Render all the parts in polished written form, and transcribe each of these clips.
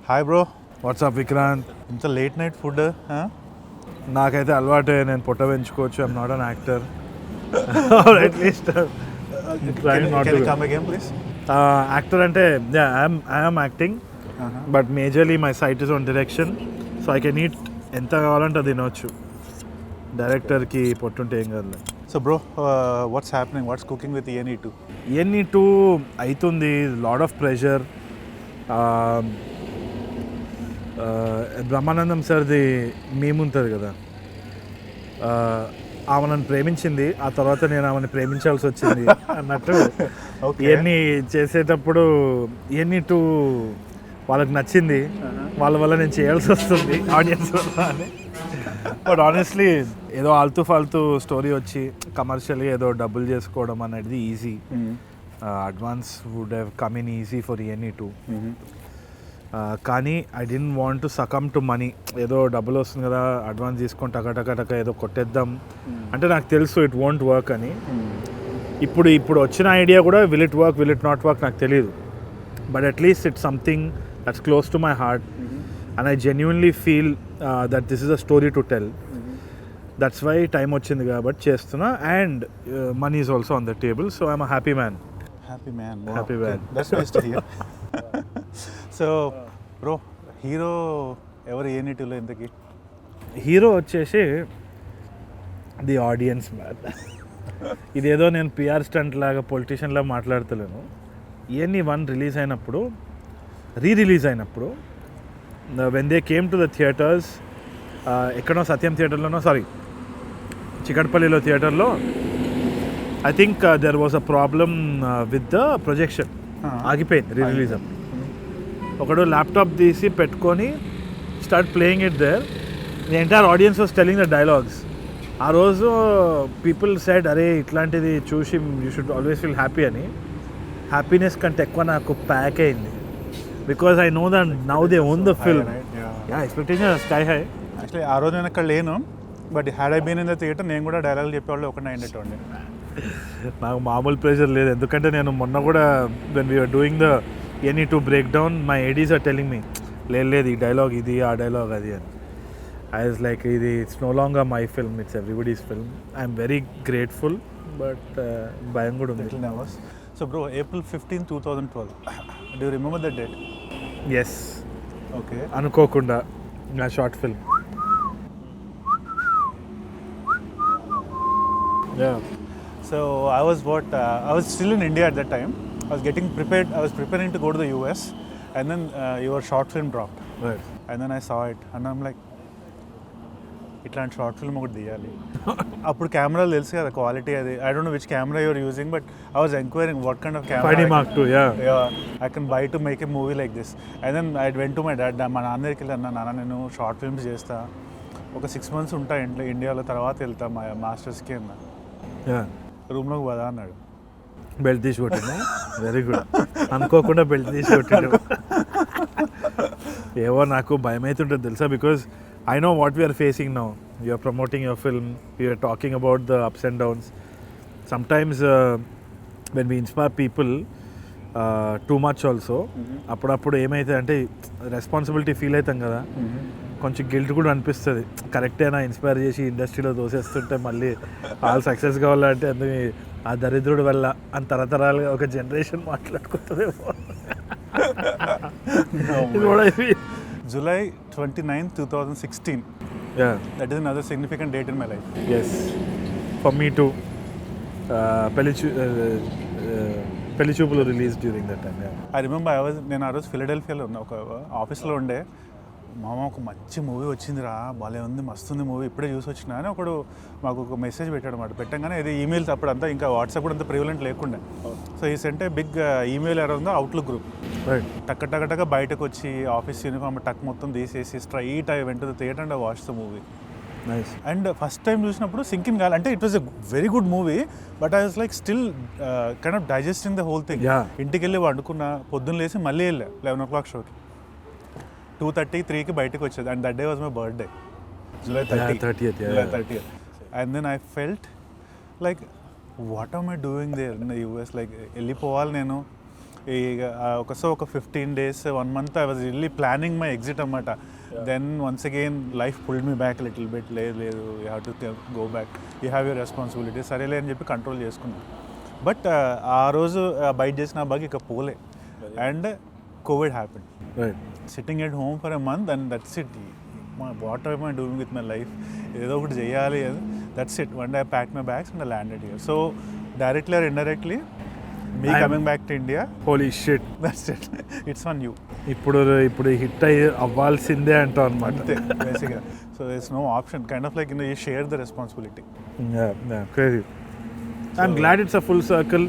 Hi bro, WhatsApp Vikrant. ఇంత late night food? నాకైతే అలవాటే, నేను పొట్ట పెంచుకోవచ్చు. I'm not an actor. At least actor అంటే I'm acting, but majorly my sight is on direction. So I can eat ఎంత కావాలంటే అది తినవచ్చు. డైరెక్టర్కి పొట్టుంటే ఏం కాదు. So bro, what's happening? What's cooking with ENE2? ENE2 అవుతుంది. Lot of pressure. బ్రహ్మానందం సార్ది మేముంటుంది కదా, ఆమె నన్ను ప్రేమించింది, ఆ తర్వాత నేను ఆమెను ప్రేమించాల్సి వచ్చింది అన్నట్టు. ఇవన్నీ చేసేటప్పుడు ENE2 వాళ్ళకి నచ్చింది, వాళ్ళ వల్ల నేను చేయాల్సి వస్తుంది ఆడియన్స్ వల్ల అని. బట్ ఆనెస్ట్లీ ఏదో ఆల్తూ ఫాల్తూ స్టోరీ వచ్చి కమర్షియల్గా ఏదో డబ్బులు చేసుకోవడం అనేది easy. Advance would have come in easy for ENE2. కానీ I don't want to succumb to money. ఏదో డబ్బులు వస్తుంది కదా, అడ్వాన్స్ తీసుకొని టక ఏదో కొట్టేద్దాం అంటే నాకు తెలుసు ఇట్ వోంట్ వర్క్ అని. ఇప్పుడు వచ్చిన ఐడియా కూడా will it work, will it not work నాకు తెలియదు. But at least it's something that's close to my heart and I genuinely feel that this is a story to tell. That's why time వచ్చింది కాబట్టి చేస్తున్నా. And money is also on the table. So I'm a happy man. Happy man. That's nice to hear. So bro, hero ఎవరు ENE2లో? ఇంతకీ hero వచ్చేసి the audience man. ఇదేదో నేను PR stunt లాగా పొలిటీషియన్ లాగా మాట్లాడతలేను. ENE1 రిలీజ్ అయినప్పుడు, రిలీజ్ అయినప్పుడు when they came to the theatres, ఎక్కడో సత్యం థియేటర్లోనో, చికట్పల్లిలో థియేటర్లో, I think there was a problem with the projection. ఆగిపోయింది రిలీజ్ అప్పుడు. ఒకడు ల్యాప్టాప్ తీసి పెట్టుకొని start playing it there. The entire audience was telling the dialogues. ఆ రోజు పీపుల్ సెడ్, అరే ఇట్లాంటిది చూసి you should always feel happy అని. హ్యాపీనెస్ కంటే ఎక్కువ నాకు ప్యాక్ అయింది. Because I know that now they own the film. Expectation sky high. Actually ఆ రోజు నేను అక్కడ లేను, but had I been in the theatre నేను కూడా డైలాగులు చెప్పేవాళ్ళు ఒకటి అయ్యేటండి. నాకు మామూలు ప్రెషర్ లేదు, ఎందుకంటే నేను మొన్న కూడా when we're doing the ENE2 break down, my ADs are telling me, లేదు ఈ డైలాగ్ ఇది, ఆ డైలాగ్ అది అని. ఐ వాజ్ లైక్, ఇది it's no longer my film, it's everybody's film. I'm very grateful, but భయం కూడా ఉంది. So bro, April 15, 2012, do you remember that date? Yes. Okay. అనుకోకుండా నా short film. So I was still in India at that time. I was getting prepared. I was preparing to go to the US, and then your short film dropped. Right. And then I saw it, and I'm like, ఇట్లాంటి short film ఒకటి తీయాలి. అప్పుడు కెమెరాలు తెలుసు కదా, quality అది. I don't know which camera you are using, but I was inquiring what kind of camera 5D Mark II, I can buy to make a movie like this. And then I went to my dad. మా నాన్న దగ్గరికి వెళ్ళి, నాన్న నేను short films చేస్తా, ఒక 6 months ఉంటా ఇండియాలో, తర్వాత వెళ్తా మా మాస్టర్స్కి అన్న. రూమ్లోకి పోదా అన్నాడు. బెల్ట్ తీసి కొట్టిందా? Very good. అనుకోకుండా బెల్ట్ తీసి కొట్టాడు. ఏవో నాకు భయం అవుతుంటుంది తెలుసా, because I know what we're facing now. You're promoting your film, you're talking about the ups and downs. Sometimes when we inspire people too much also, అప్పుడప్పుడు ఏమైతే అంటే రెస్పాన్సిబిలిటీ ఫీల్ అవుతాం కదా, కొంచెం గిల్ట్ కూడా అనిపిస్తుంది. కరెక్టేనా ఇన్స్పైర్ చేసి ఇండస్ట్రీలో దోసేస్తుంటే మళ్ళీ వాళ్ళు సక్సెస్ కావాలంటే అందుకే ఆ దరిద్రుడు వల్ల అని తరతరాలుగా ఒక generation మాట్లాడుకుంటుందేమో. July 29, 2016. Yeah. That is another significant date in my life. Yes. For me too. పెళ్లి చూపులు release during that time. I remember నేను ఆ రోజు ఫిలడెల్ఫియాలో ఉన్న ఒక ఆఫీస్లో ఉండే. మామ ఒక మంచి మూవీ వచ్చిందిరా, భలే ఉంది, మస్తుంది మూవీ, ఇప్పుడే చూసి వచ్చినా అని ఒకడు మాకు ఒక మెసేజ్ పెట్టాడు అనమాట. పెట్టంగానే ఇది ఈమెయిల్స్ అప్పుడంతా ఇంకా వాట్సాప్ కూడా అంత ప్రివలెంట్ లేకుండా. సో ఈ సెంటే బిగ్ ఈమెయిల్ ఎరా ఉందో అవుట్లుక్ గ్రూప్. టక్క బయటకు వచ్చి ఆఫీస్ యూనిఫామ్ టక్ మొత్తం తీసేసి straight I went the theatre and I watch the movie. Nice. And first time చూసినప్పుడు సింకిన్ కావాలి అంటే it was a very good movie, but I was like still kind of digesting the whole thing. ఇంటికి వెళ్ళి వండుకున్నా, పొద్దున్న లేసి మళ్ళీ వెళ్ళా 11 o'clock షోకి. 2:30, 3కి బయటకు వచ్చేది. And that day was my birthday, July 30th. And then I felt like, what am I doing there in the US? Like వెళ్ళిపోవాలి నేను, ఒక 15 days 1 month I was really planning my exit అన్నమాట. Then once again life pulled me back a little bit. లేదు you have to go back, you have your responsibility, సరేలే అని చెప్పి control చేసుకున్నాను. But ఆ రోజు బైట్ చేసిన బాగా ఇక పోలే. And Covid happen. Sitting at home for a month and that's it. What are I doing with my life, ఏదో ఒకటి చేయాలి, that's it. One day I pack my bags and I landed here. So directly or indirectly me coming back to India, holy shit, that's it. It's on you. ఇప్పుడు hit అయ్యి అవ్వాల్సిందే అంటావు అనమాట. అంతే బేసిక్గా. So there is no option, kind of like you share the responsibility. Crazy. I'm glad it's a full circle.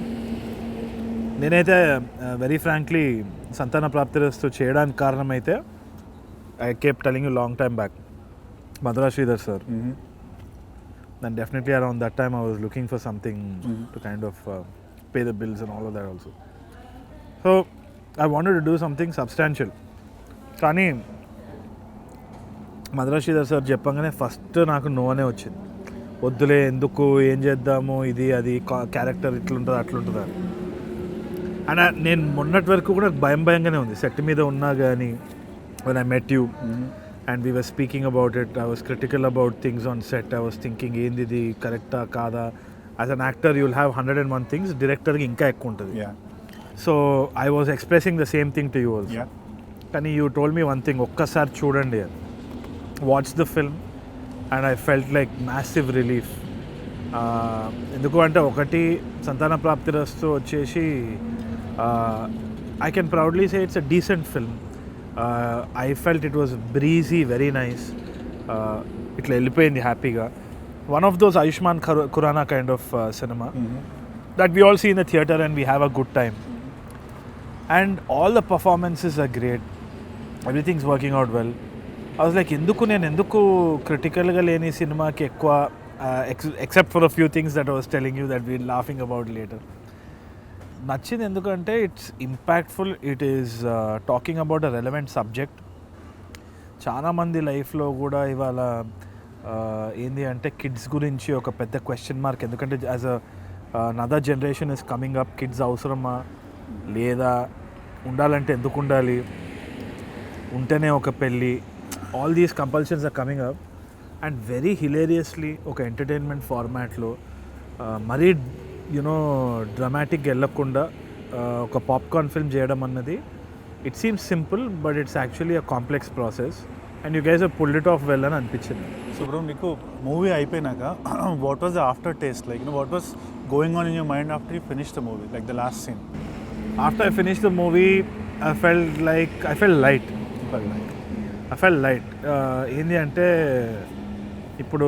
నేనైతే very frankly సంతాన ప్రాప్తిరస్తు చేయడానికి కారణం అయితే I kept telling you long time back, Madhura Sridhar sir. And definitely around that time I was looking for something to kind of pay the bills and all of that also. So I wanted to do something substantial. కానీ Madhura Sridhar sir చెప్పగానే first నాకు no అనే వచ్చింది. వద్దులే, ఎందుకు, ఏం చేద్దాము, ఇది అది క్యారెక్టర్ ఇట్లుంటుంది అట్లుంటుంది అని. అండ్ నేను మొన్నటి వరకు కూడా భయంగానే ఉంది సెట్ మీద ఉన్నా కానీ. When I met you and we were speaking about it, I was critical about things on set. I was thinking, ఏంది కరెక్టా కాదా. As an actor you'll have 101 things, డైరెక్టర్కి ఇంకా ఎక్కువ ఉంటుంది. So I was expressing the same thing to you also. కానీ you told me one thing, ఒక్కసారి చూడండి, watch the film, and I felt like massive relief. ఎందుకు అంటే ఒకటి సంతాన ప్రాప్తిరస్తు వచ్చేసి I can proudly say it's a decent film. I felt it was breezy, very nice. ఇట్లా వెళ్ళిపోయింది హ్యాపీగా. One of those Ayushmann Khurrana kind of cinema that we all see in the theatre and we have a good time. And all the performances are great. Everything's working out well. I was like, ఎందుకు క్రిటికల్గా లేని సినిమాకి ఎక్కువ, except for a few things that I was telling you that we're laughing about later. నచ్చింది ఎందుకంటే it's impactful. It is talking about a relevant subject. చాలామంది లైఫ్లో కూడా ఇవాళ ఏంది అంటే కిడ్స్ గురించి ఒక పెద్ద క్వశ్చన్ మార్క్. ఎందుకంటే as another generation is coming up, kids అవసరమా లేదా, ఉండాలంటే ఎందుకు ఉండాలి, ఉంటేనే ఒక పెళ్ళి, all these compulsions are coming up. And very hilariously ఒక ఎంటర్టైన్మెంట్ ఫార్మాట్లో మరీ డ్రామాటిక్గా వెళ్ళకుండా ఒక పాప్కార్న్ ఫిల్మ్ చేయడం అన్నది, it seems simple but it's actually a complex process. And you guys have pulled it off well అని అనిపించింది. సో బ్రో, నీకు మూవీ అయిపోయినాక what was the after taste, like what was going on in your mind after you finish the movie, like the last scene? After I finish the movie I felt light. ఏంటి అంటే ఇప్పుడు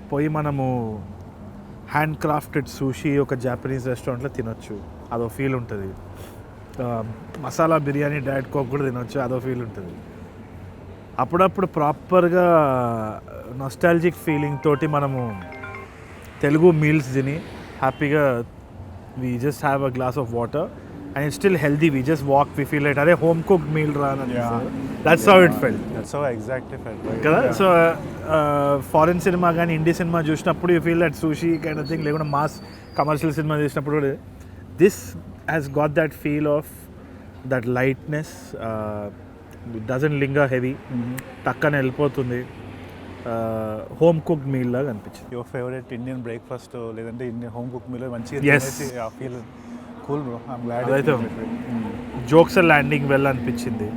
పోయి మనము hand crafted sushi ఒక Japanese రెస్టారెంట్లో తినొచ్చు, అదో feel ఉంటుంది. మసాలా బిర్యానీ డైట్ కోక్ కూడా తినొచ్చు, అదో ఫీల్ ఉంటుంది. అప్పుడప్పుడు ప్రాపర్గా నొస్టాలజిక్ ఫీలింగ్ తోటి మనము తెలుగు మీల్స్ తిని హ్యాపీగా we just have a glass of water and it's still healthy, we just walk, we feel like are home cooked meal ra ani. That's how it felt. That's how exactly felt, right? Kada? So foreign cinema gaani Indian cinema chusnappudu you feel that sushi kind of thing, lekuna mass commercial cinema chusnappudu this has got that feel of that lightness. It doesn't linger heavy, takkana ellipotundi, home cooked meal laga anpichindi. Your favorite Indian breakfast ledante Indian home cooked meal manchiga tinesi a feel cool bro, I'm glad. అదైతే jokes are landing well అనిపించింది.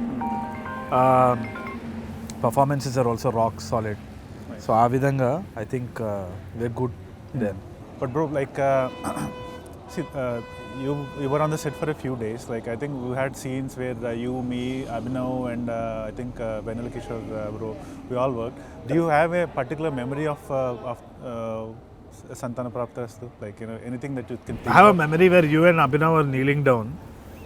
Performances are also rock solid. So ఆ విధంగా I think we're good there. But bro, like see, you were on the set for a few days. Like I think we had scenes where you, me, Abhinav and I think Benal Kishore bro, we all worked. Do you have a particular memory of Santhana Prapthirasthu, like anything that you can think I have of? a memory where you and Abhinav were kneeling down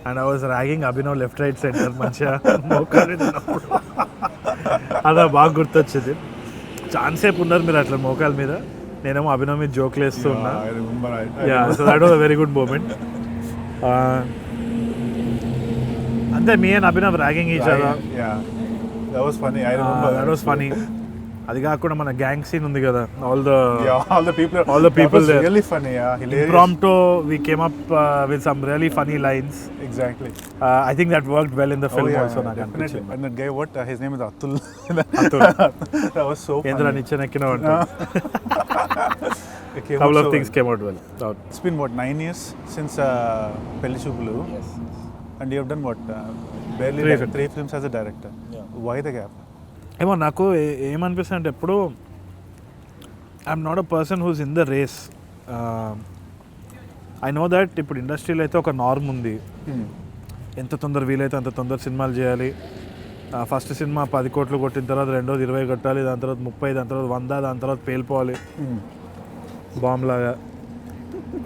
and I was ragging Abhinav left right center మంచిగా మోకాలు తిన్నప్పుడు. అలా బాగా గుర్తొచ్చింది. చాలాసేపు ఉన్నారు మీరు అట్లా మోకాల మీద, నేనేమో అభినవ్ మీద జోక్లు వేస్తూ ఉన్నా. So that was a very good moment. అంతే, me and Abhinav ragging each other. That was funny. I remember. That was funny. అది కాకుండా మన గ్యాంగ్ సీన్ ఉంది కదా, all the people that was there. really funny, hilarious. Impromptu, we came up with some really funny lines. Exactly. I think that worked well in the film also. Definitely. And that guy, his name is Atul. Atul. That was so funny. Endra niche nekkina unta. Couple of things came out well. It's been 9 years since Pelli Choopulu. Yes. And you have done barely 3 films as a director. Yeah. Why the gap? ఏమో నాకు ఏమనిపిస్తుంది అంటే ఎప్పుడు I'm not a person who's in the race. I know that ఇప్పుడు ఇండస్ట్రీలో అయితే ఒక norm ఉంది, ఎంత తొందర వీలైతే అంత తొందర సినిమాలు చేయాలి. ఫస్ట్ సినిమా 10 కోట్లు కొట్టిన తర్వాత రెండోది 20 కొట్టాలి, దాని తర్వాత 30, దాని తర్వాత 100, దాని తర్వాత పేలిపోవాలి బాంబ్ లాగా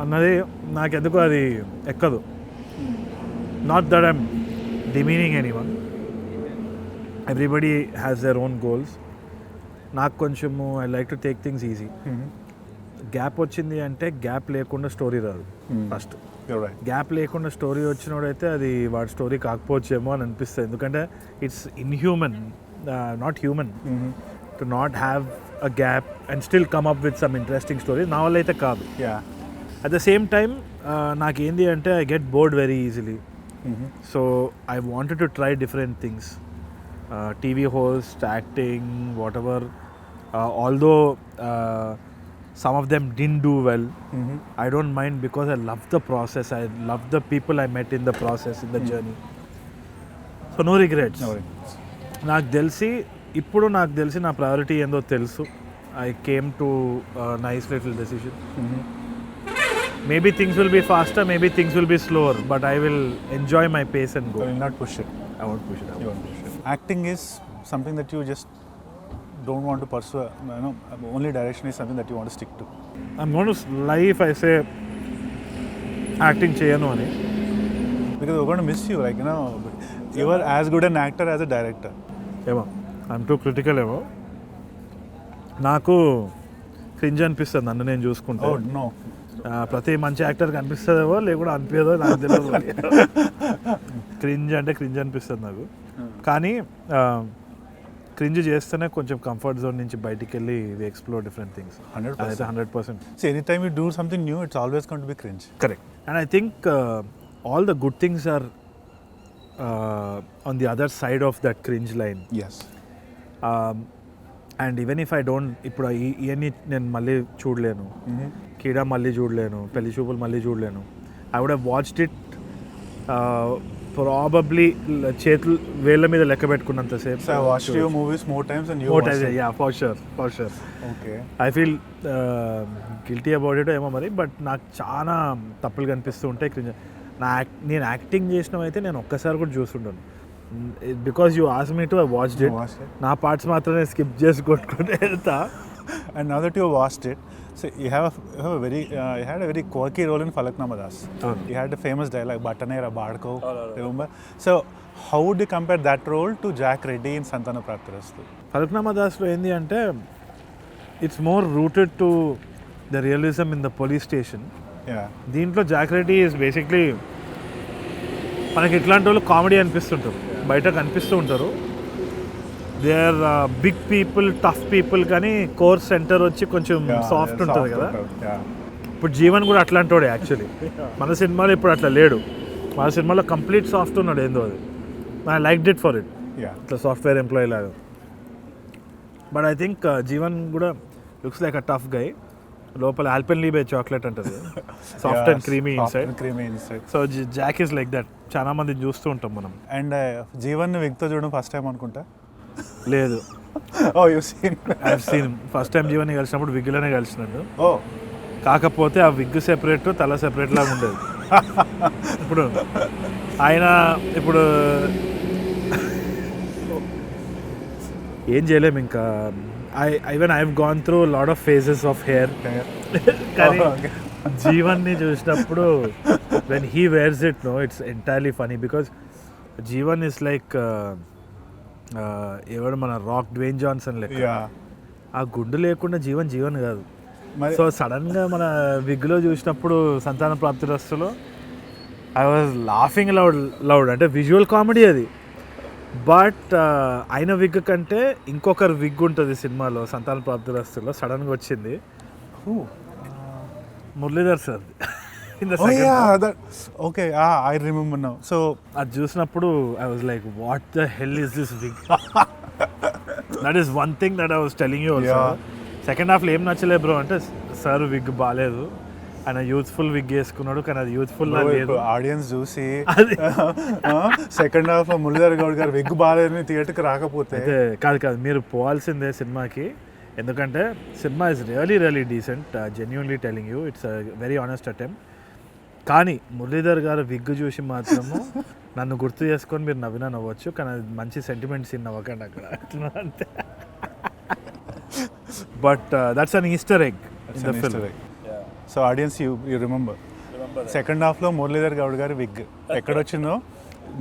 అన్నది నాకెందుకు అది ఎక్కదు. Not that I'm demeaning anyone, everybody has their own goals. నాకు కొంచెము I like to take things easy. Gap వచ్చింది అంటే గ్యాప్ లేకుండా స్టోరీ రాదు. ఫస్ట్ గ్యాప్ లేకుండా స్టోరీ వచ్చినోడైతే అది వాడి స్టోరీ కాకపోవచ్చేమో అని అనిపిస్తుంది. ఎందుకంటే it's inhuman, not human to not have a gap and still come up with some interesting story. నా వల్ల అయితే కాదు. అట్ ద సేమ్ టైమ్ నాకేంది అంటే I get bored very easily. So I wanted to try different things. TV host, acting, whatever. Although some of them didn't do well, I don't mind because I love the process. I love the people I met in the process, in the journey. So no regrets. నాకు తెలిసి నా priority ఏందో తెలుసు. I came to a nice little decision. Maybe things will be faster, maybe things will be slower, but I will enjoy my pace and go. You will not push it. I won't push it. Acting is something that you just don't want to pursue. Only direction is something that you want to stick to. I'm going to lie if I say acting cheyanu ani, because we're going to miss you. You are as good an actor as a director. ఏమో I'm too critical ఏమో. నాకు cringe అనిపిస్తుంది నన్ను నేను చూసుకుంటే. Oh no. ప్రతి మంచి యాక్టర్కి అనిపిస్తుందేమో లేకుండా అనిపించదో నాకు తెలియదు. క్రింజ్ అంటే క్రింజ్ అనిపిస్తుంది నాకు. కానీ క్రింజ్ చేస్తేనే కొంచెం కంఫర్ట్ జోన్ నుంచి బయటికి వెళ్ళి we explore different things. 100%. So anytime you do something new, it's always going to be cringe. Correct. And I think all the good things are on the other side of that cringe line. Yes. And even if I don't, ఇప్పుడు ఇవన్నీ నేను మళ్ళీ చూడలేను, కీడా మళ్ళీ చూడలేను, పెళ్లి చూపులు మళ్ళీ చూడలేను. I would have watched it probably చేతులు వేళ్ళ మీద లెక్క పెట్టుకున్నంతసేపు. So I watched your movies more times than you watched it. Yeah, for sure. Okay. I feel guilty about it ఏమో మరి, బట్ నాకు చాలా తప్పులు కనిపిస్తూ ఉంటాయి. నేను యాక్టింగ్ చేసినవైతే నేను ఒక్కసారి కూడా చూస్తుంటాను. Because you asked me to, I watched it. నా పార్ట్స్ మాత్రమే స్కిప్ చేసి కొట్టుకుంటే వెళ్తా. And now that you watched it, so you had a very quirky role in Falaknama Das. You had a famous dialogue, Batanera Badko, remember? So how would you compare that role to Jack Reddy in Santhana Prapthirasthu? Falaknama Daslo endi ante it's more rooted to the realism in the police station. Yeah. దీంట్లో Jack Reddy is basically మనకి ఇట్లాంటి వాళ్ళు comedy అనిపిస్తుంటారు, బయట కనిపిస్తూ ఉంటారు. They are big people, tough people, కానీ core centre వచ్చి కొంచెం సాఫ్ట్ ఉంటుంది కదా. ఇప్పుడు జీవన్ కూడా అట్లాంటి వాడే యాక్చువల్లీ. మన సినిమాలో ఇప్పుడు అట్లా లేడు. మన సినిమాలో కంప్లీట్ సాఫ్ట్ ఉన్నాడు, ఏందో అది. I like it for it, ఇట్లా సాఫ్ట్వేర్ ఎంప్లాయీ లాగా. బట్ ఐ థింక్ జీవన్ కూడా లుక్స్ లైక్ అ టఫ్ గై. లోపల ఆల్పెన్లీబే చాక్లెట్ అంటది, soft and creamy inside. So Jack is like that. చాలా మంది చూస్తూ ఉంటాం మనం. అండ్ జీవన్ విగ్తో చూడడం ఫస్ట్ టైం అనుకుంటా. లేదు, I seen first time Jeevan కలిసినప్పుడు విగ్లోనే కలిసినాడు. కాకపోతే ఆ విగ్ సెపరేట్, తల సెపరేట్ లాగా ఉండేది. ఇప్పుడు ఆయన ఇప్పుడు ఏం చేయలేము ఇంకా. Even I have gone through lot of phases of hair. కానీ జీవన్ని చూసినప్పుడు when he wears it, no, it's entirely funny. Because Jeevan is like ఎవడు మన రాక్ డ్వేన్ జాన్సన్ లెక్క. ఆ గుండు లేకుండా జీవన్ కాదు. సో సడన్గా మన విగ్లో చూసినప్పుడు సంతాన ప్రాప్తిరస్తులో ఐ వాజ్ లాఫింగ్ లౌడ్. అంటే విజువల్ కామెడీ అది. బట్ ఆయన విగ్ కంటే ఇంకొకరు విగ్ ఉంటుంది సినిమాలో సంతాన ప్రాప్తిరస్తులో సడన్గా వచ్చింది. Muralidhar sir okay, I remember now. So అది చూసినప్పుడు I was like what the hell is this wig. That is one thing that I was telling you also. Second హాఫ్లో ఏం నచ్చలే బ్రో అంటే సార్ విగ్ బాగాలేదు, ఆయన యూత్ఫుల్ విగ్ వేసుకున్నాడు కానీ అది యూత్ఫుల్ లేదు. ఆడియన్స్ చూసి సెకండ్ హాఫ్ లో మురళీధర్ గౌడ్ గారు విగ్ బాగాలేదని థియేటర్కి రాకపోతే కాదు మీరు పోవాల్సిందే సినిమాకి. ఎందుకంటే cinema is really decent, genuinely telling you, it's very honest attempt. కానీ మురళీధర్ గారు విగ్ చూసి మాత్రము నన్ను గుర్తు చేసుకొని మీరు నవ్వచ్చు, కానీ అది మంచి సెంటిమెంట్ సీన్ నవ్వకండి అక్కడ అంతే. But that's an Easter egg in the film. So audience you remember second half లో మురళీధర్ గౌడ్ గారి విగ్ ఎక్కడ వచ్చిందో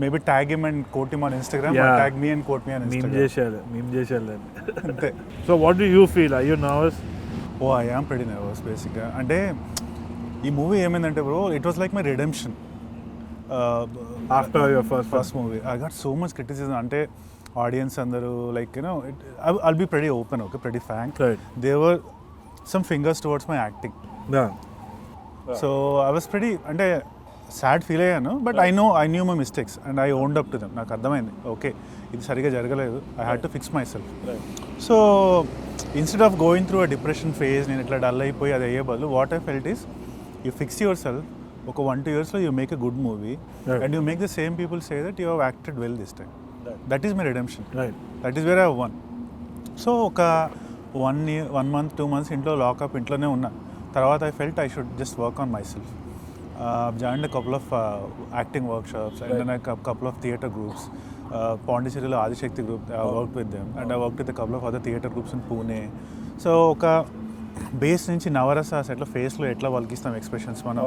maybe tag him and quote him on Instagram, tag me and quote me on Instagram. మేము చేసేది అంతే. So what do you feel? Are you nervous? I am pretty nervous బేసిక్గా. అంటే ఈ మూవీ ఏమైందంటే bro, it was like my redemption after your first movie. I got so much criticism. అంటే audience అందరూ like you know I'll be pretty open, okay, pretty frank. They were some fingers towards my acting. So I was pretty అంటే sad feel అయ్యాను, but I knew my mistakes and I owned up to them. నాకు అర్థమైంది, okay ఇది సరిగా జరగలేదు, I had to fix myself. So instead of going through a depression phase, నేను ఇట్లా dull అయిపోయి అది అయ్యే బదులు what I felt is you fix yourself. ఒక 1-2 yearsలో you make a good movie and you make the same people say that you have acted well this time. That is my redemption, that is where I won. So ఒక 1 month 2 months ఇంట్లో lockup, ఇంట్లోనే ఉన్నా. తర్వాత I felt I should just work on my self. joined a couple of acting workshops and then a couple of theatre groups. Pondicherry Adishakti group, I worked with them, and I worked with a couple of other theatre groups in Pune. So ఒక base నుంచి నవరసాస్ ఎట్లా ఫేస్లో ఎట్లా వలికిస్తాం expressions మనం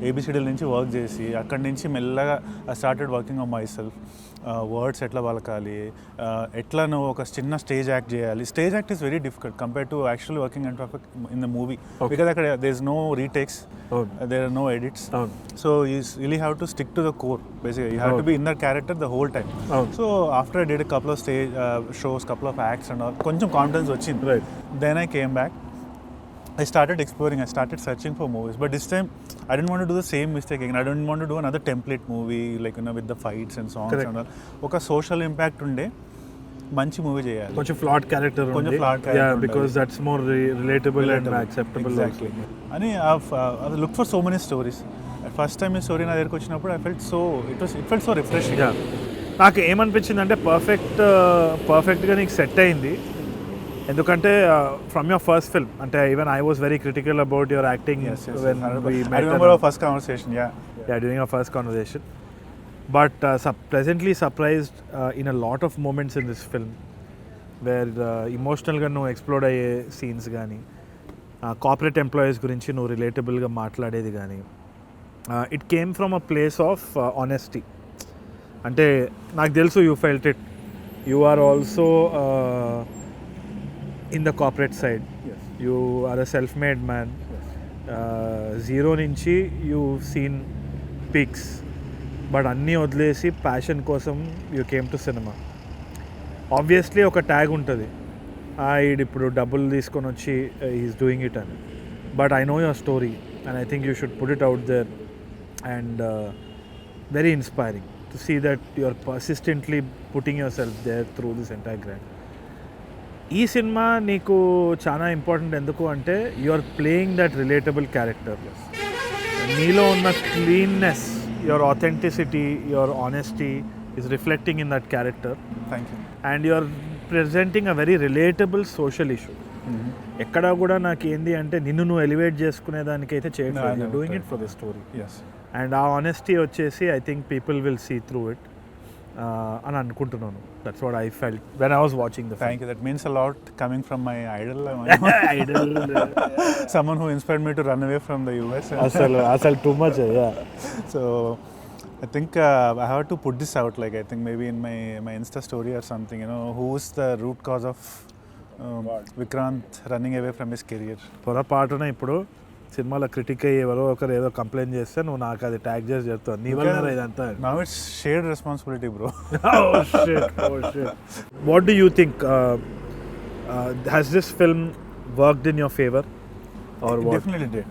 ఏబిసిడీల నుంచి work చేసి అక్కడి నుంచి మెల్లగా I started working on myself. Words ఎట్లా పలకాలి, ఎట్లా నువ్వు ఒక చిన్న స్టేజ్ యాక్ట్ చేయాలి. Stage act is very difficult compare to actually working in the movie, because అక్కడ there is no retakes, there are no edits. So you really have to stick to the core. బేసిక్గా you have to be in that character the whole time. So after I did a couple of stage shows, couple of acts and all, కొంచెం confidence వచ్చింది. Then I came back, I started exploring, I started searching for movies, but this time I didn't want to do the same mistake again. I didn't want to do another template movie like, you know, with the fights and songs. Correct. And all. Oka social impact unde manchi movie cheyali, konచెం flawed character unde, yeah, because that's more relatable and acceptable. Exactly. Ani I've looked for so many stories. At first time ఈ story నా దగ్గరికి వచ్చినప్పుడు I felt so, it felt so refreshing. Yeah, నాకు ఏమనిపించింది అంటే పర్ఫెక్ట్గా నీకు set అయింది. ఎందుకంటే ఫ్రమ్ యువర్ ఫస్ట్ ఫిల్మ్, అంటే even I was very critical about your acting when we met. I remember our first conversation. Yeah, during our first conversation. But pleasantly surprised in a lot of moments in this film where emotionalగా నువ్వు explore అయ్యే scenes కానీ, corporate employees గురించి నువ్వు రిలేటబుల్గా మాట్లాడేది కానీ, it came from a place of honesty. అంటే నాకు తెలుసు you felt it, you are also in the corporate side. Yes. You are a self-made man. Yes. Zero నుంచి you've seen peaks, but అన్నీ వదిలేసి ప్యాషన్ కోసం you came to cinema. Obviously ఒక tag ఉంటుంది, ఇప్పుడు డబ్బులు తీసుకొని వచ్చి ఈజ్ డూయింగ్ ఇట్ అని. But I know your story and I think you should put it out there and very inspiring to see that you are persistently putting yourself there through this entire grind. ఈ cinema నీకు చాలా important ఎందుకు అంటే you are playing that relatable character. నీలో ఉన్న cleanness, your authenticity, your honesty is reflecting in that character. Thank you. And you are presenting a very relatable social issue. ఎక్కడా కూడా నాకు ఏంది అంటే నిన్ను నువ్వు ఎలివేట్ చేసుకునే దానికైతే చేయట్లేదు, doing it for the story. And ఆ ఆనెస్టీ వచ్చేసి I think people will see through it అని అనుకుంటున్నాను. That's what I felt when I was watching the film. Thank you. That means a lot coming from my idol. Someone who inspired me to run away from the US. Asal too much, yeah. So I think I have to put this out. Like I think maybe in my Insta story or something. You know, who's the root cause of Vikranth running away from his career? పొరపాటున ఇప్పుడు సినిమాలో critic అయ్యి ఎవరో ఒకరు ఏదో complaint చేస్తే నువ్వు నాకు అది ట్యాగ్ చేసి చెప్తావు నీ వల్ల ఇదంతా. Now it's shared responsibility, bro. Oh shit. What do you think? Has this film worked in your favor or what? Definitely did.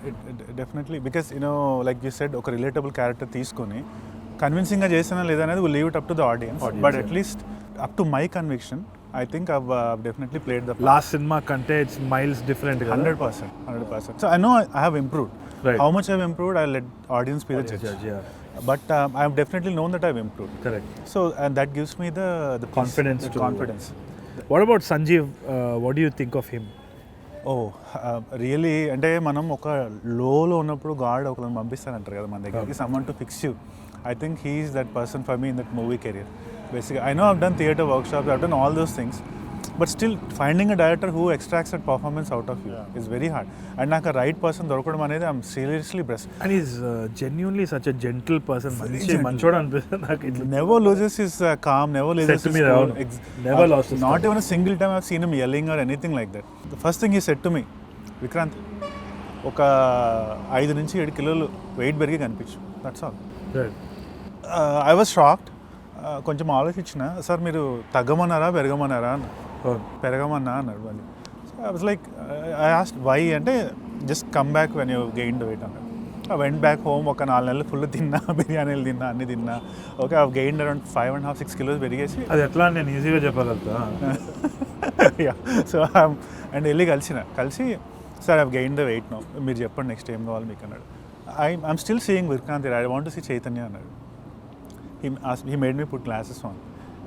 Definitely, because like you said, ఒక relatable character తీసుకొని కన్విన్సింగ్గా చేసినా లేదా అనేది we'll leave it up to the audience. But at least up to my conviction, I think I've definitely played the part. Last cinema కంటే it's miles different. 100%. So I know I have improved. Right. How much I've improved, I'll let audience be the judge. Yeah. But I have definitely known that I've improved. Correct. So and that gives me the confidence. Confidence. What about Sanjeev? What do you think of him? Really అంటే మనం ఒక లోలో ఉన్నప్పుడు God ఒకరిని పంపిస్తానంటారు కదా మన దగ్గరికి, summon to fix you. I think he is that person for me in that movie career. బేసిక్గా I know I've done theatre workshops, I've done all those things, but still finding a director who extracts that performance out of you is very hard. And నాకు a right person దొరకడం అనేది I'm seriously blessed. And he's genuinely such a gentle person. మంచోడు అనిపిస్తుంది నాకు. Never loses his calm, never loses his cool. Never lost his Not even a single time I've seen him yelling or anything like that. The first thing he said to me, Vikranth, ఒక 5 నుంచి 7 కిలోలు weight పెరిగి కనిపించు, that's all. I was shocked. కొంచెం ఆలోచించిన, sir మీరు తగ్గమన్నారా పెరగమన్నారా అన్న. పెరగమన్నా అన్నాడు మళ్ళీ. I was like, I asked why అంటే just come back when you gain the weight అన్నాడు. ఐ వెంట్ బ్యాక్ హోమ్, ఒక 4 నెలలు ఫుల్ తిన్నా, బిర్యానీలు తిన్నా, అన్ని తిన్నా. Okay, I gain around 5.5-6 kilos పెరిగేసి. అది ఎట్లా నేను ఈజీగా చెప్పగలుగుతా. సో అండ్ వెళ్ళి కలిసి sir I gain the weight no, మీరు చెప్పండి నెక్స్ట్ ఏం కావాలి మీకు అన్నాడు. I'm still seeing Vikrant, I want to see Chaitanya అన్నాడు. He made me put glasses on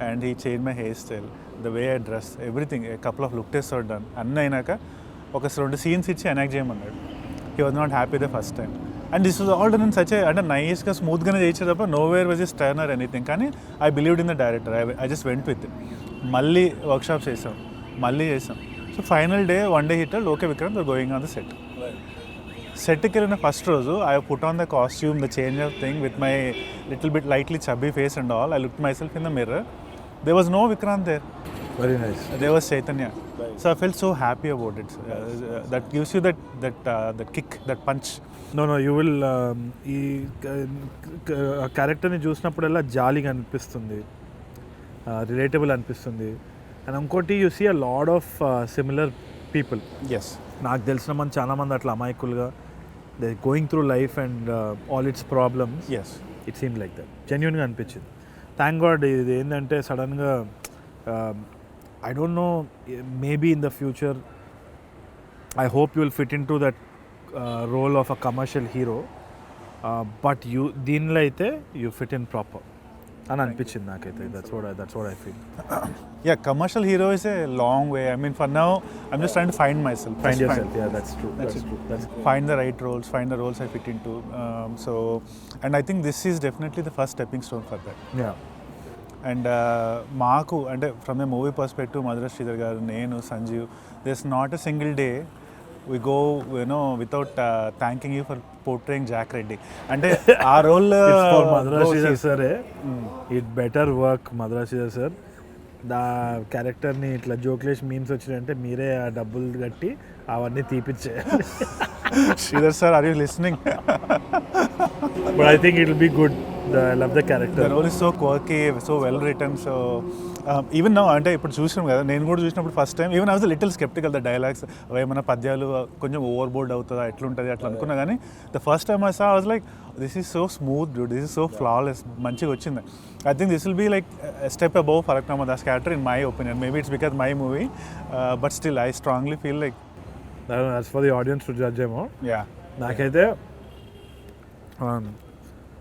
and he changed my hairstyle, the way I dress, everything. A couple of look tests are done. అన్నీ అయినాక ఒక 2 scenes ఇచ్చి enact చేయమన్నాడు. He was not happy the first time. And this was all done in such a అంటే నైస్గా స్మూత్గానే చేయించే తప్ప nowhere was a stern or anything. కానీ I believed in the director. I just went with it. మళ్ళీ workshops చేసాం. So final day one day hit, okay Vikrant we're going on the set. సెట్కి వెళ్ళిన first రోజు I put on the costume, the change of thing with my little bit lightly chubby face and all. I look myself in the mirror. They was no Vikrant there. Very nice. There was Chaitanya. So I felt so happy about it. That gives you that kick, that punch. No, you will ఈ క్యారెక్టర్ని చూసినప్పుడల్లా జాలీగా అనిపిస్తుంది, relatable అనిపిస్తుంది. And ఇంకోటి you see a lot of similar people. Yes, నాకు తెలిసిన మంది చాలామంది అట్లా అమాయకులుగా they going through life and all its problems. Yes, it seem like that. జెన్యున్గా అనిపించింది. Thank God. ఇది ఏంటంటే సడన్గా I don't know, maybe in the future I hope you will fit in to that role of a commercial hero, but దీనిలో అయితే you fit in proper అని అనిపించింది నాకైతే. That's what I feel. Yeah, commercial hero is a long way. I mean, for now, I'm just trying to find myself. Find yourself. Yeah, that's true. Find the right roles, find the roles I fit into. And I think this is definitely the first stepping stone for that. Yeah. And maaku, and from a movie perspective, Madhura Sridhar garu, nenu, Sanjeev, there's not a single day we go, without thanking you for portraying Jack Reddy. And our role it's for Madhura Sridhar sir. It better work, Madhura Sridhar sir. దా క్యారెక్టర్ని ఇట్లా జోక్లేష్ memes వచ్చినాయంటే మీరే ఆ డబ్బులు కట్టి అవన్నీ తీపిచ్చేయాలి. Sridhar sir, are you listening? But I think it will be good. I love the character. The role is so quirky, so well written. So even now, అంటే ఇప్పుడు చూసినాం కదా, నేను కూడా చూసినప్పుడు first time even I was little sceptical. The dialogues ఏమైనా పద్యాలు కొంచెం ఓవర్ బోర్డ్ అవుతుందా, ఎట్లుంటుంది అట్లా అనుకున్నా. కానీ the first time I saw I was like, this is so smooth Dude, this is so flawless, మంచిగా వచ్చింది. I think this will be like a step above Faraknama Das character in my opinion. Maybe it's because my movie, but still I strongly feel like that's for the audience to judge him. Yeah. నాకైతే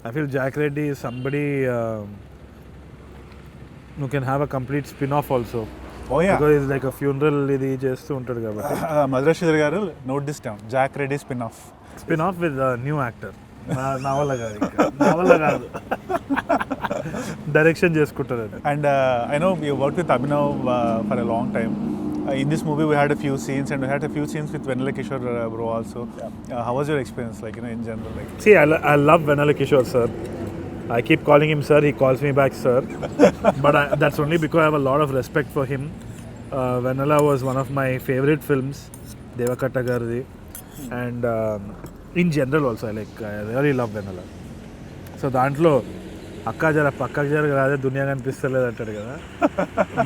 I feel Jack Reddy is somebody who can have a complete spin-off also. Oh yeah. Because it's like a funeral ఇది చేస్తూ ఉంటాడు కాబట్టి. Madhura Sridhar garu, note this down. Jack Reddy spin-off. Spin-off with a new actor. నా వల్ల కాదు. Direction చేసుకుంటారు. And I know you worked with Abhinav for a long time. In this movie we had a few scenes, and we had a few scenes with Venala Kishore bro also. How was your experience, like, in general? Like, see, I love Venala Kishore sir. I keep calling him sir, he calls me back sir. But that's only because I have a lot of respect for him. Venala was one of my favorite films, Devakatta Gardi. And in general also I really love Vennela. సో దాంట్లో అక్క జర పక్కకు జర రాదే దునియా కనిపిస్తలేదు అంటాడు కదా,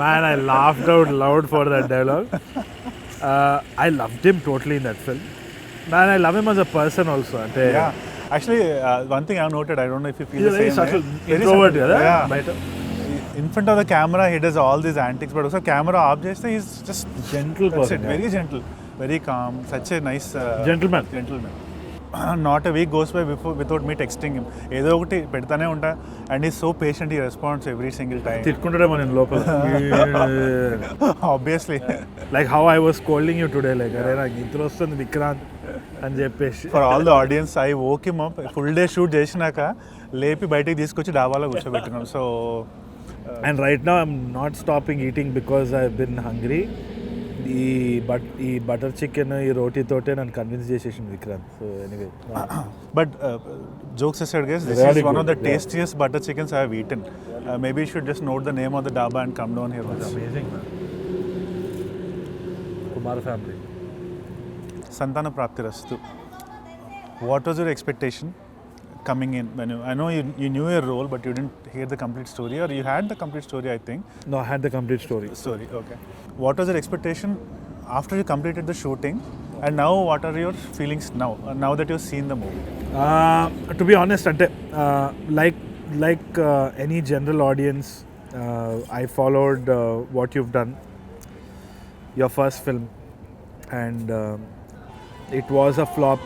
man I laughed out loud for that dialogue. I loved him totally in that film. Man I love him as a person also. అంటే actually one thing I've noted, I don't know if you feel the very same subtle way. introvert కదా బయట. In front of the camera he does all these antics, but also camera off cheste he's just Gentle that's person, it, very gentle, very calm, such a nice Gentleman. Not a week goes by without me texting him. ఏదో ఒకటి పెడతానే ఉంటా, and he's so patient, he responds every single time. తిట్టుకుంటాడేమో నేను లోపల. Obviously. Like how I was scolding you today, like అరే నాకు నిద్ర వస్తుంది విక్రాంత్ అని చెప్పేసి. For all the audience, I woke him up, full day shoot చేసినాక లేపి బయటికి తీసుకొచ్చి డాబాలో కూర్చోబెట్టినాం. So and right now I'm not stopping eating because I've been hungry. ఈ బటర్ చికెన్ ఈ రోటీ తోటే నన్ను కన్విన్స్ చేసేసింది Vikrant. So anyway, but jokes aside guys, this is one of the tastiest butter chickens I have eaten. Maybe you should just note the name of the dhaba and come down here once. Amazing man. Kumar family. Santhana Prapthirasthu. What was your expectation coming in when I know you knew your role but you didn't hear the complete story, or you had the complete story I think? No, I had the complete story. Okay. What was your expectation after you completed the shooting, and now what are your feelings now that you've seen the movie? To be honest, ante like any general audience, I followed what you've done, your first film, and it was a flop.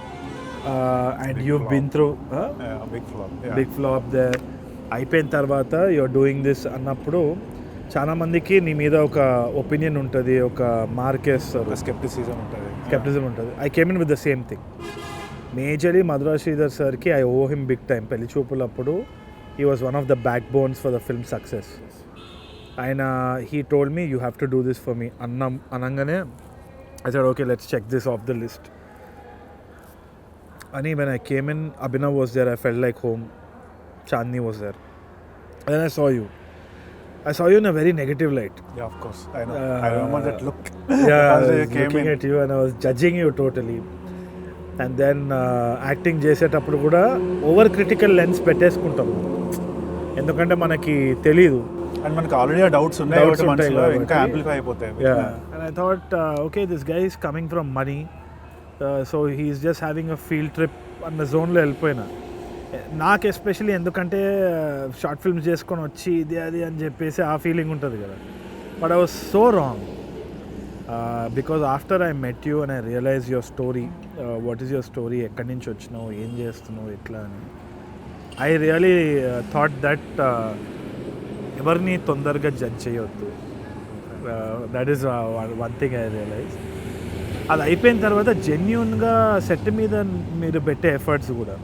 And big you've flop. Been through big flop there. అయిపోయిన తర్వాత you're doing this అన్నప్పుడు చాలా మందికి నీ మీద ఒక opinion ఉంటుంది, ఒక మార్కేస్తారు, స్కెప్టిసిజం ఉంటుంది. I came in with the same thing. Majorly Madhura Sridhar సార్కి I owe him big time. పెళ్లి చూపులప్పుడు he was one of the backbones for the film success. ఆయన he told me you have to do this for me అనగానే I said okay let's check this off the list. And when I came in, Abhinav was there, I felt like home. Chandni was there. And then I saw you. I saw you in a very negative light. Yeah, of course. I know. I remember that look. Yeah, I was looking at you and I was judging you totally. And then acting చేసేటప్పుడు కూడా over critical lens పెట్టేసుకుంటాము, ఎందుకంటే మనకి తెలీదు and మనకి already doubts ఉన్నాయి, ఇంకా amplify అయిపోతాయి. And I thought okay, this guy is coming from money. So he's just having a field trip అన్న జోన్లో వెళ్ళిపోయినా. నాకు ఎస్పెషల్లీ ఎందుకంటే షార్ట్ ఫిల్మ్స్ చేసుకొని వచ్చి ఇది అది అని చెప్పేసి ఆ ఫీలింగ్ ఉంటుంది కదా. But I was so wrong because after I met you and I realize your story, what is your story, ఎక్కడి నుంచి వచ్చినావు, ఏం చేస్తున్నావు, ఎట్లా అని. ఐ రియలీ థాట్ దట్ ఎవరిని తొందరగా జడ్జ్ చేయొద్దు. That is one thing I realize. అది అయిపోయిన తర్వాత జెన్యూన్గా సెట్ మీద మీరు పెట్టే ఎఫర్ట్స్ కూడా,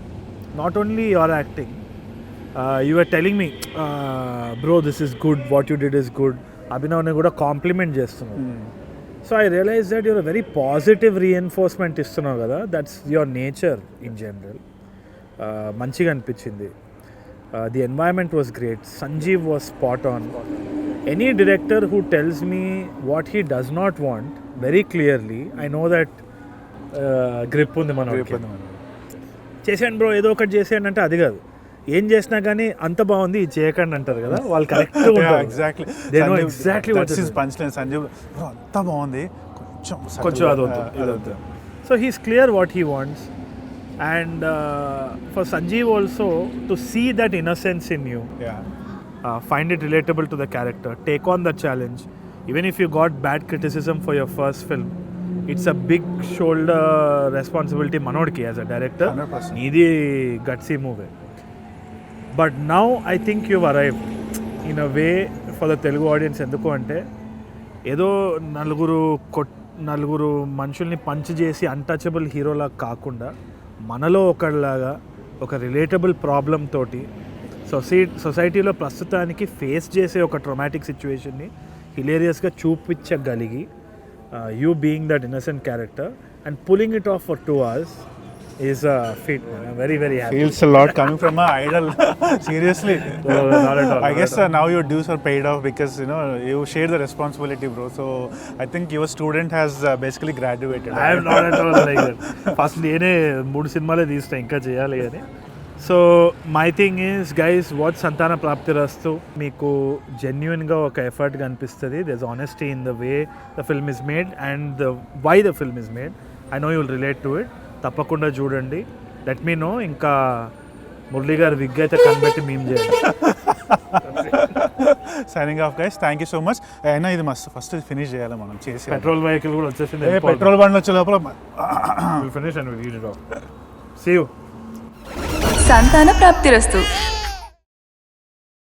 not only your acting, you are telling me bro this is good, what you did is good, అభినవ్ని కూడా కాంప్లిమెంట్ చేస్తున్నావు. So I realize that your very positive reinforcement ఇస్తున్నావు కదా, that's your nature in general. మంచిగా అనిపించింది. The environment was great. Sanjeev was spot on. Any director who tells me what he does not want very clearly, I know that grip ఉంది మనం. చేసేయండి bro, ఏదో ఒకటి చేసేయండి అంటే అది కాదు. ఏం చేసినా కానీ అంత బాగుంది ఇది చేయకండి అంటారు కదా, వాళ్ళు కరెక్ట్గా ఉంటారు. ఎగ్జాక్ట్లీ సంజీవ్ అంత బాగుంది, కొంచెం అదవుతుంది. So he's clear what he wants. And for Sanjeev also to see that innocence in you, find it relatable to the character, take on the challenge. Even if you got bad criticism for your first film, it's a big shoulder responsibility manodki as a director. 100%. Needi gutsy movie. But now I think you've arrived in a way for the Telugu audience. Enduku ante ఏదో నలుగురు మనుషుల్ని punch చేసి untouchable హీరోలా కాకుండా మనలో ఒకళ్ళలాగా ఒక relatable problem తోటి సొసైటీలో ప్రస్తుతానికి ఫేస్ చేసే ఒక ట్రామాటిక్ సిచ్యువేషన్ని హిలేరియస్గా చూపించగలిగి, you being that innocent character and pulling it off for 2 hours, is fit, very very happy. Feels a lot coming from my idol. Seriously. Not at all. I guess now your dues are paid off because you share the responsibility, bro. So I think your student has basically graduated. I am not at all like that. First నేనే 3 సినిమాలే తీస్తా, ఇంకా చేయాలి అని. So my thing is guys, watch Santhana Prapthirasthu. మీకు జెన్యున్గా ఒక effort కనిపిస్తుంది. There is honesty in the way the film is made and why the film is made. I know you will relate to it. తప్పకుండా చూడండి. Let me know. ఇంకా Murali garu wig అయితే కనిపెట్టి మేము చేయాలి. Signing off guys, thank you so much. అయినా ఇది మస్తు ఫస్ట్ ఫినిష్ చేయాలి మనం చేసి. పెట్రోల్ వెహికల్ కూడా వచ్చేసింది. పెట్రోల్ బండ్ వచ్చే లోపల ఫినిష్ అండ్ సీ యూ. సంతాన ప్రాప్తిరస్తు.